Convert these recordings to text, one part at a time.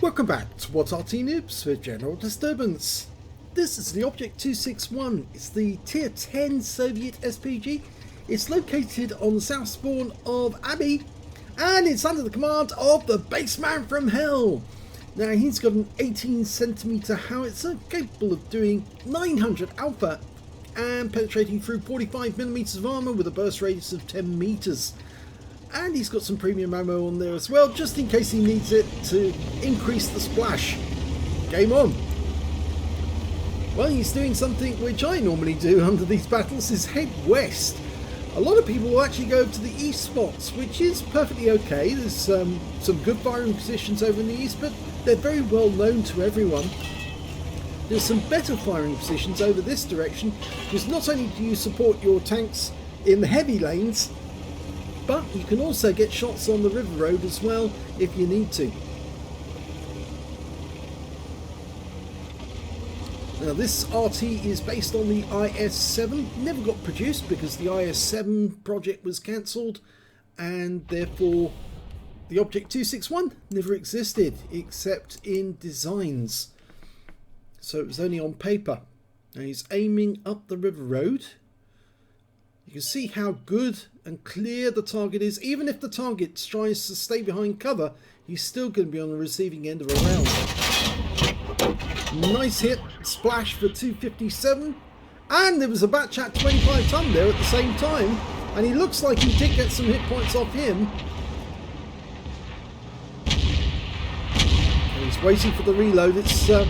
Welcome back to What's Arty Noobs with General Disturbance. This is the Object 261. It's the Tier 10 Soviet SPG. It's located on the south spawn of Abbey, and it's under the command of the BassmanFromHell. Now he's got an 18cm howitzer capable of doing 900 alpha and penetrating through 45mm of armour with a burst radius of 10 meters. And he's got some premium ammo on there as well, just in case he needs it to increase the splash. Game on. Well, he's doing something which I normally do under these battles, is head west. A lot of people will actually go to the east spots, which is perfectly okay. There's some good firing positions over in the east, but they're very well known to everyone. There's some better firing positions over this direction, because not only do you support your tanks in the heavy lanes, but you can also get shots on the river road as well if you need to. Now this Arty is based on the IS-7, never got produced because the IS-7 project was cancelled, and therefore the Object 261 never existed except in designs. So it was only on paper. Now he's aiming up the river road. You can see how good and clear the target is. Even if the target tries to stay behind cover, he's still going to be on the receiving end of a round. Nice hit, splash for 257. And there was a Batchat 25 ton there at the same time. And he looks like he did get some hit points off him. And he's waiting for the reload. It's the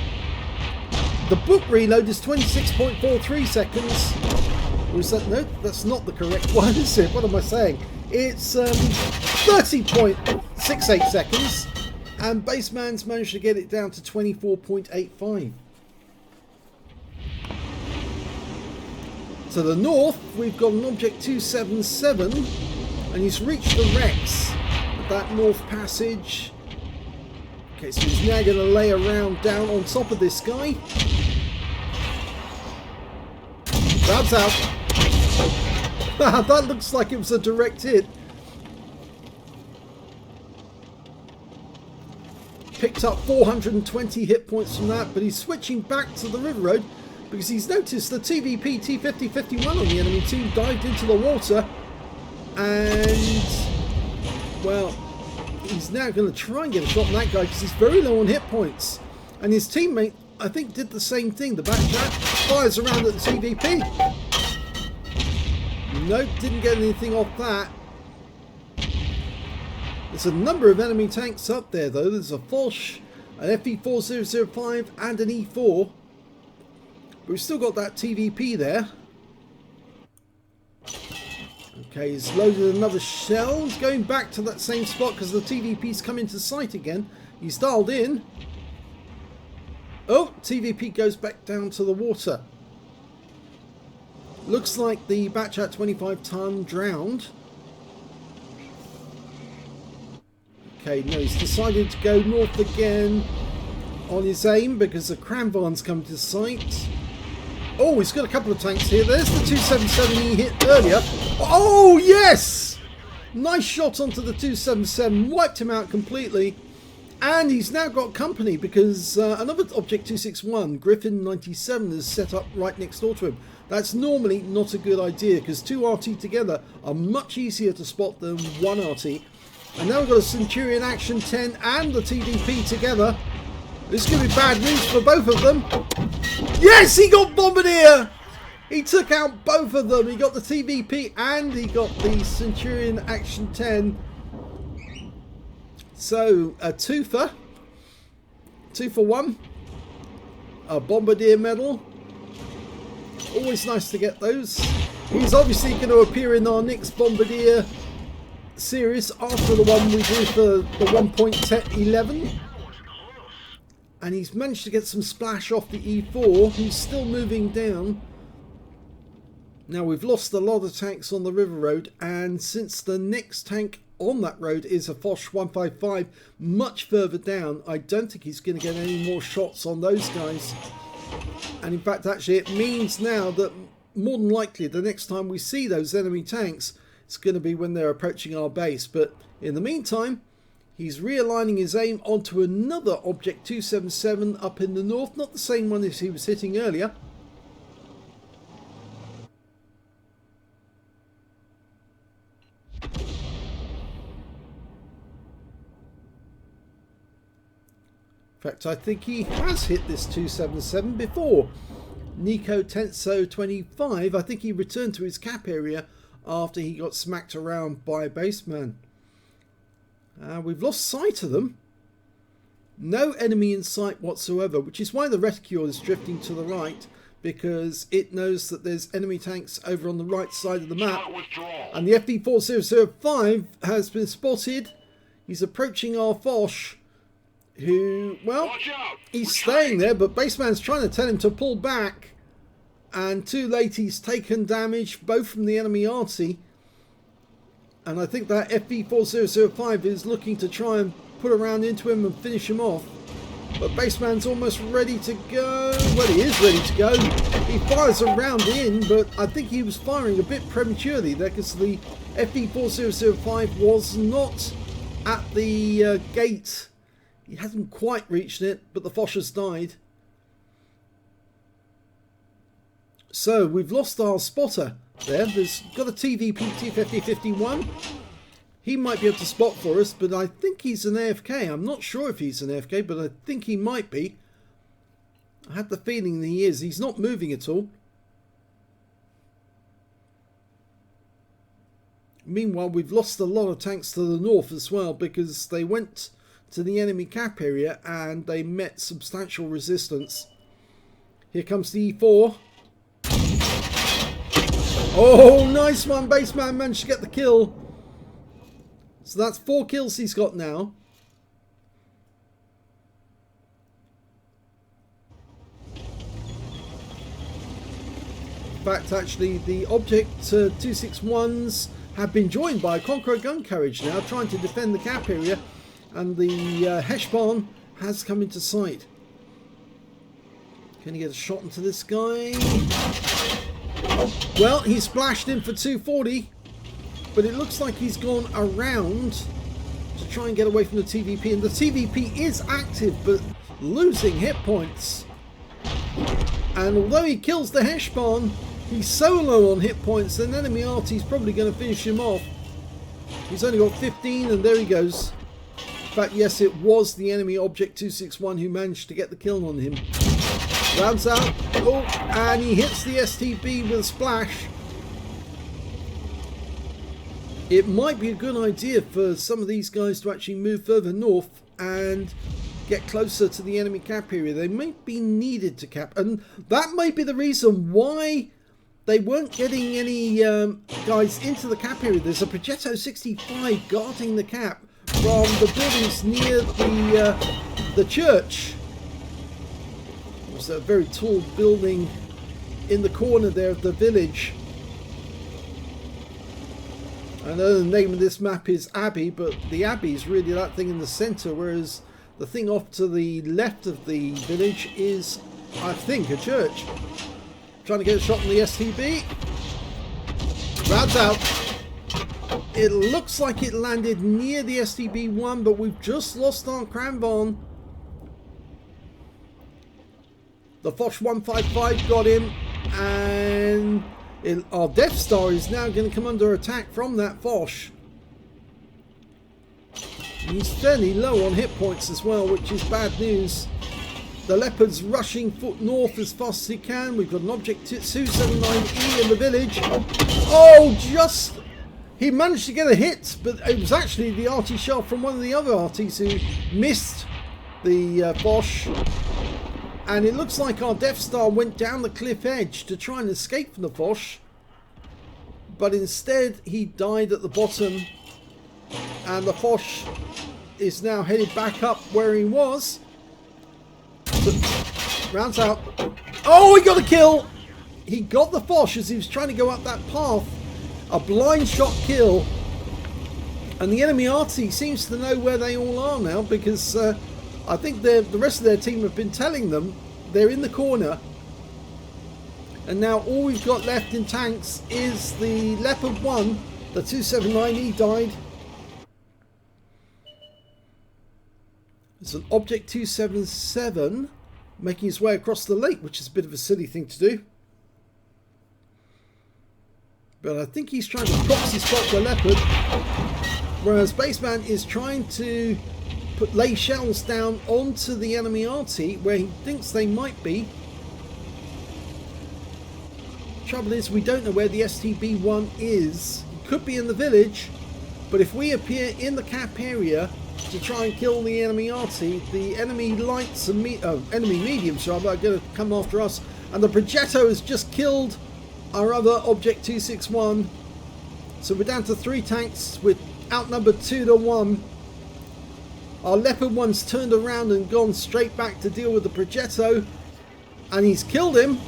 book reload is 26.43 seconds. Or is that, no, that's not the correct one, is it? What am I saying? It's 30.68 seconds, and Bassman's managed to get it down to 24.85. To the north, we've got an Object 277, and he's reached the wrecks at that north passage. Okay, so he's now going to lay around down on top of this guy. That's out. That looks like it was a direct hit. Picked up 420 hit points from that, but he's switching back to the river road because he's noticed the TVP T5051 on the enemy team dived into the water, and well, he's now going to try and get a shot on that guy because he's very low on hit points, and his teammate I think did the same thing. The Batchat fires around at the TVP. Nope, didn't get anything off that. There's a number of enemy tanks up there though. There's a Foch, an FE4005 and an E4. But we've still got that TVP there. Okay, he's loaded another shell. He's going back to that same spot because the TVP's come into sight again. He's dialed in. Oh, TVP goes back down to the water. Looks like the Batchat 25 ton drowned. Okay, no, he's decided to go north again on his aim because the Cranvarn's come to sight. Oh, he's got a couple of tanks here. There's the 277 he hit earlier. Oh, yes! Nice shot onto the 277. Wiped him out completely. And he's now got company because another Object 261, Griffin 97, is set up right next door to him. That's normally not a good idea because two Arty together are much easier to spot than one Arty. And now we've got a Centurion Action 10 and the TVP together. This is going to be bad news for both of them. Yes, he got Bombardier! He took out both of them. He got the TVP and he got the Centurion Action 10. So, a two for one. A Bombardier medal. Always nice to get those. He's obviously going to appear in our next Bombardier series after the one we do for the 1.11. And he's managed to get some splash off the E4. He's still moving down. Now we've lost a lot of tanks on the river road, and since the next tank on that road is a Foch 155 much further down, I don't think he's going to get any more shots on those guys. And in fact, actually, it means now that more than likely the next time we see those enemy tanks, it's going to be when they're approaching our base. But in the meantime, He's realigning his aim onto another Object 277 up in the north, not the same one as he was hitting earlier. In fact, I think he has hit this 277 before. Nico Tenso 25, I think he returned to his cap area after he got smacked around by Bassman. We've lost sight of them. No enemy in sight whatsoever, which is why the reticule is drifting to the right, because it knows that there's enemy tanks over on the right side of the map. And the FV4005 has been spotted. He's approaching our Foch, who, well, he's staying there, but Bassman's trying to tell him to pull back. And too late, he's taken damage, both from the enemy Arty. And I think that FV4005 is looking to try and put a round into him and finish him off. But Bassman's almost ready to go. Well, he is ready to go. He fires a round in, but I think he was firing a bit prematurely there, because the FV4005 was not at the gate. He hasn't quite reached it, but the Foch has died. So we've lost our spotter there. There's got a TVP T5051. He might be able to spot for us, but I think he's an AFK. I'm not sure if he's an AFK, but I think he might be. I have the feeling that he is. He's not moving at all. Meanwhile, we've lost a lot of tanks to the north as well, because they went to the enemy cap area and they met substantial resistance. Here comes the E4. Oh, nice one. Bassman managed to get the kill. So that's 4 kills he's got now. In fact, actually, the Object 261s have been joined by a Conqueror gun carriage now, trying to defend the cap area. And the Heshbon has come into sight. Can he get a shot into this guy? Well, he splashed in for 240, but it looks like he's gone around to try and get away from the TVP. And the TVP is active, but losing hit points. And although he kills the Heshbon, he's so low on hit points, an enemy Arty's probably going to finish him off. He's only got 15, and there he goes. In fact, yes, it was the enemy Object 261 who managed to get the kill on him. Rounds out. Oh, and he hits the STB with a splash. It might be a good idea for some of these guys to actually move further north and get closer to the enemy cap area. They might be needed to cap, and that might be the reason why they weren't getting any guys into the cap area. There's a Progetto 65 guarding the cap from the buildings near the church. There's a very tall building in the corner there of the village. I know the name of this map is Abbey, but the Abbey is really that thing in the centre, whereas the thing off to the left of the village is, I think, a church. Trying to get a shot on the STB. Rounds out. It looks like it landed near the STB-1, but we've just lost our Cranbon. The Foch 155 got him, and our Death Star is now going to come under attack from that Foch. He's fairly low on hit points as well, which is bad news. The Leopard's rushing foot north as fast as he can. We've got an Object 279E in the village. Oh, just... he managed to get a hit, but it was actually the Arty shell from one of the other Artys who missed the Foch. And it looks like our Death Star went down the cliff edge to try and escape from the Foch. But instead, he died at the bottom. And the Foch is now headed back up where he was. So, rounds out. Oh, he got a kill! He got the Foch as he was trying to go up that path. A blind shot kill. And the enemy Arty seems to know where they all are now, because I think the rest of their team have been telling them they're in the corner. And now all we've got left in tanks is the Leopard 1. The 279E died. It's an Object 277 making his way across the lake, which is a bit of a silly thing to do. But I think he's trying to proxy spot the Leopard, whereas Bassman is trying to lay shells down onto the enemy Arty where he thinks they might be. Trouble is, we don't know where the STB-1 is. It could be in the village, but if we appear in the cap area to try and kill the enemy Arty, the enemy lights and enemy mediums are going to come after us, and the Progetto has just killed our other Object 261. So we're down to 3 tanks. We're outnumbered 2-1. Our Leopard 1's turned around and gone straight back to deal with the Progetto, and he's killed him.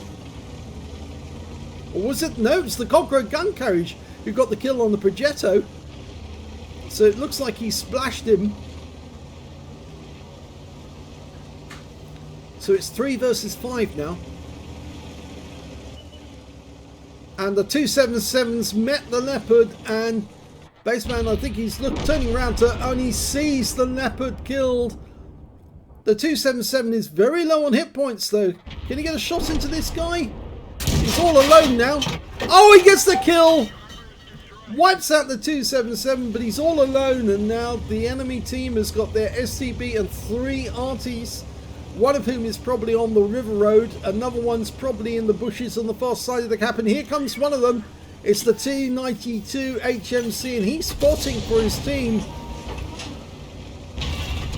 Or was it? No, it's the Conqueror gun carriage who got the kill on the Progetto. So it looks like he splashed him. So it's 3 versus 5 now. And the 277s met the Leopard, and Bassman, I think he's turning around to only sees the Leopard killed. The 277 is very low on hit points though. Can he get a shot into this guy? He's all alone now. Oh, he gets the kill! Wipes out the 277, but he's all alone, and now the enemy team has got their STB and 3 Arties. One of whom is probably on the river road, another one's probably in the bushes on the far side of the cap, and here comes one of them. It's the T92 HMC, and he's spotting for his team.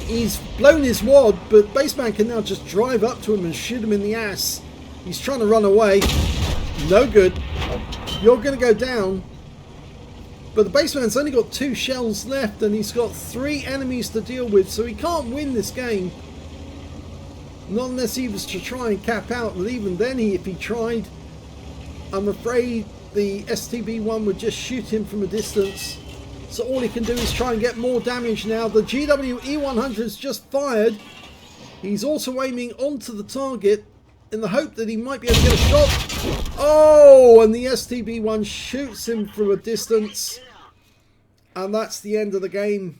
He's blown his wad, but Bassman can now just drive up to him and shoot him in the ass. He's trying to run away. No good. You're going to go down. But the Bassman's only got 2 shells left, and he's got 3 enemies to deal with, so he can't win this game. Not unless he was to try and cap out, but even then, if he tried, I'm afraid the STB-1 would just shoot him from a distance. So all he can do is try and get more damage now. The GWE-100 has just fired. He's also aiming onto the target in the hope that he might be able to get a shot. Oh, and the STB-1 shoots him from a distance. And that's the end of the game.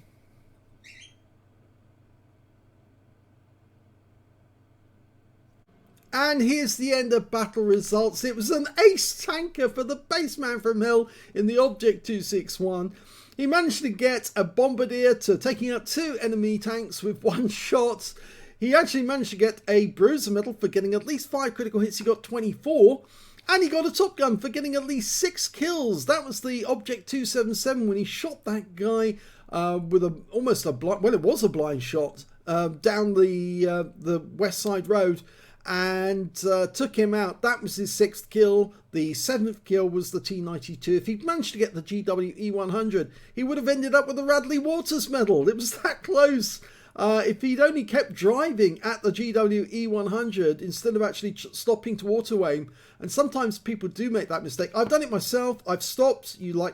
And here's the end of battle results. It was an ace tanker for the Bassman from Hell in the Object 261. He managed to get a bombardier to taking out 2 enemy tanks with 1 shot. He actually managed to get a bruiser medal for getting at least 5 critical hits. He got 24. And he got a Top Gun for getting at least 6 kills. That was the Object 277 when he shot that guy with almost a blind, well, it was a blind shot down the West Side Road, and took him out. That was his 6th kill. The 7th kill was the T92. If he'd managed to get the GWE-100, he would have ended up with the Radley Waters medal. It was that close. If he'd only kept driving at the GWE-100 instead of actually stopping to auto aim, and sometimes people do make that mistake. I've done it myself. I've stopped. You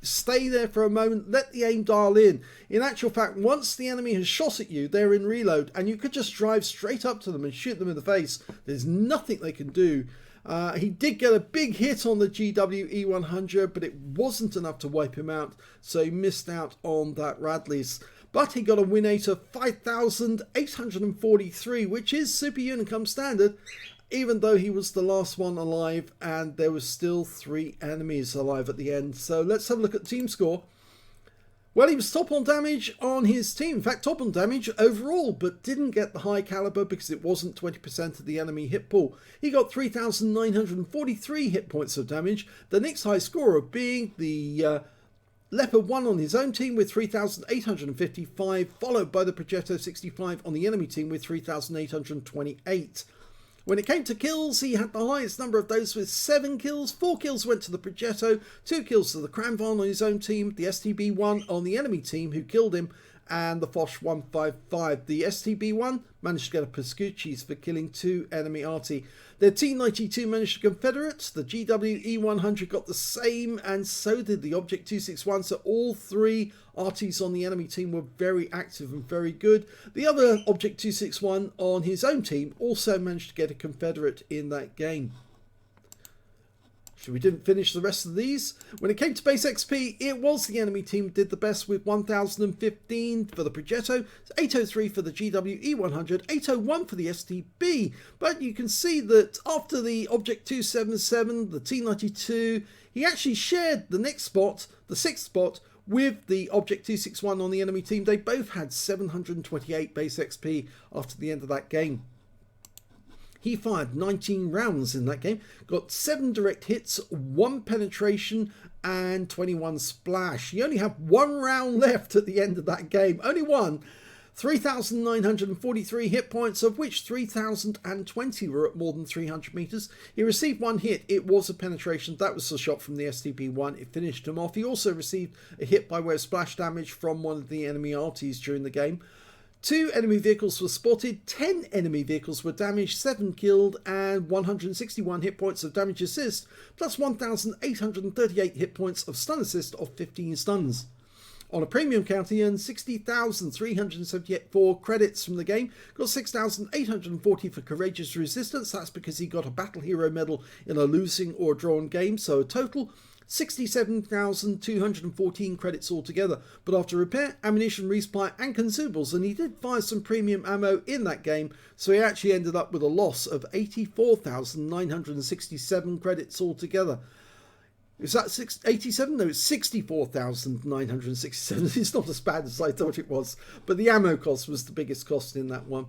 stay there for a moment, let the aim dial in. In actual fact, once the enemy has shot at you, they're in reload, and you could just drive straight up to them and shoot them in the face. There's nothing they can do. He did get a big hit on the GWE-100, but it wasn't enough to wipe him out, so he missed out on that Radley's. But he got a win rate of 5,843, which is Super Unicum standard, even though he was the last one alive, and there was still 3 enemies alive at the end. So let's have a look at the team score. Well, he was top on damage on his team. In fact, top on damage overall, but didn't get the high caliber because it wasn't 20% of the enemy hit pool. He got 3,943 hit points of damage. The next high scorer being the Leopard 1 on his own team with 3,855, followed by the Progetto 65 on the enemy team with 3,828. When it came to kills, he had the highest number of those with 7 kills. 4 kills went to the Progetto, 2 kills to the Cranvarn on his own team, the STB-1 on the enemy team who killed him, and the Foch 155. The STB-1 managed to get a Pascucci's for killing 2 enemy Arty. The T92 managed to Confederate. The GWE-100 got the same, and so did the Object 261. So all 3 Arties on the enemy team were very active and very good. The other Object 261 on his own team also managed to get a Confederate in that game. So we didn't finish the rest of these. When it came to base XP, it was the enemy team did the best with 1015 for the Progetto, 803 for the GWE100, 801 for the STB. But you can see that after the Object 277, the T92, he actually shared the next spot, the 6th spot, with the Object 261 on the enemy team. They both had 728 base XP after the end of that game. He fired 19 rounds in that game, got 7 direct hits, 1 penetration and 21 splash. He only had 1 round left at the end of that game, only one. 3,943 hit points, of which 3,020 were at more than 300 meters. He received 1 hit. It was a penetration. That was a shot from the STB-1. It finished him off. He also received a hit by way of splash damage from one of the enemy Artys during the game. 2 enemy vehicles were spotted, 10 enemy vehicles were damaged, 7 killed, and 161 hit points of damage assist, plus 1,838 hit points of stun assist of 15 stuns. On a premium count, he earned 60,374 credits from the game, got 6,840 for Courageous Resistance. That's because he got a Battle Hero medal in a losing or drawn game, so a total 67,214 credits altogether. But after repair, ammunition, resupply and consumables, and he did fire some premium ammo in that game, so he actually ended up with a loss of 84,967 credits altogether. Is that 87? No, it's 64,967. It's not as bad as I thought it was, but the ammo cost was the biggest cost in that one.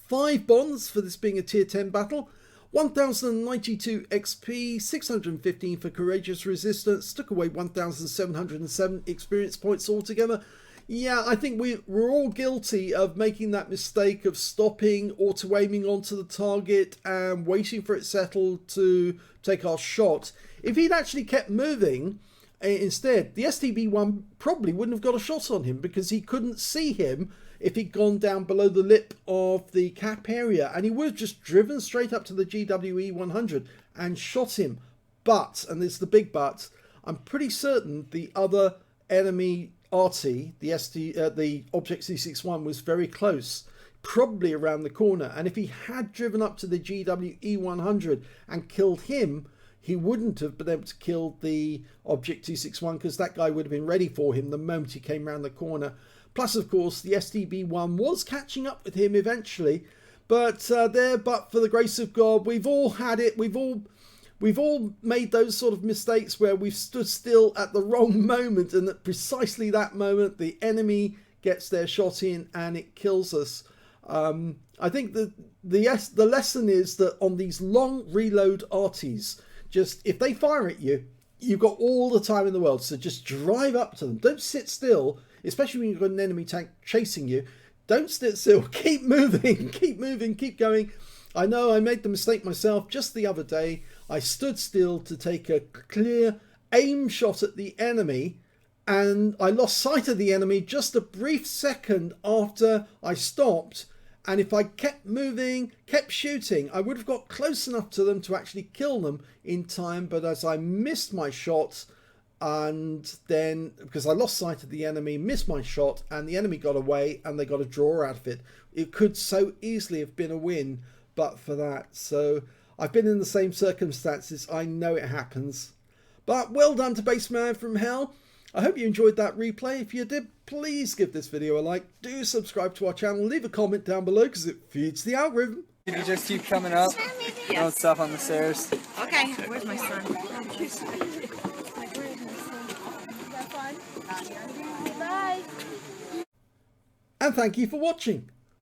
5 bonds for this being a tier 10 battle. 1,092 XP, 615 for Courageous Resistance, took away 1,707 experience points altogether. Yeah, I think we're all guilty of making that mistake of stopping, auto-aiming onto the target and waiting for it settled to take our shot. If he'd actually kept moving instead, the STB-1 probably wouldn't have got a shot on him because he couldn't see him if he'd gone down below the lip of the cap area, and he would have just driven straight up to the GWE100 and shot him. But, and this is the big but, I'm pretty certain the other enemy Arty, the Object 261, was very close, probably around the corner, and if he had driven up to the GWE100 and killed him, he wouldn't have been able to kill the Object 261 because that guy would have been ready for him the moment he came around the corner. Plus, of course, the STB-1 was catching up with him eventually, but but for the grace of God, we've all had it. We've all made those sort of mistakes where we've stood still at the wrong moment, and at precisely that moment, the enemy gets their shot in and it kills us. I think that the lesson is that on these long reload Artys, just if they fire at you, you've got all the time in the world, so just drive up to them. Don't sit still. Especially when you've got an enemy tank chasing you. Don't sit still. Keep moving. Keep moving. Keep going. I know I made the mistake myself just the other day. I stood still to take a clear aim shot at the enemy, and I lost sight of the enemy just a brief second after I stopped. And if I kept moving, kept shooting, I would have got close enough to them to actually kill them in time. But as I missed my shots, and then because I lost sight of the enemy, missed my shot, and the enemy got away and they got a draw out of it. It could so easily have been a win but for that. So I've been in the same circumstances. I know it happens. But well done to Bassman from Hell. I hope you enjoyed that replay. If you did, please give this video a like. Do subscribe to our channel. Leave a comment down below because it feeds the algorithm. You just keep coming up. Yes. Don't stop on the stairs. Okay, where's my son? And thank you for watching.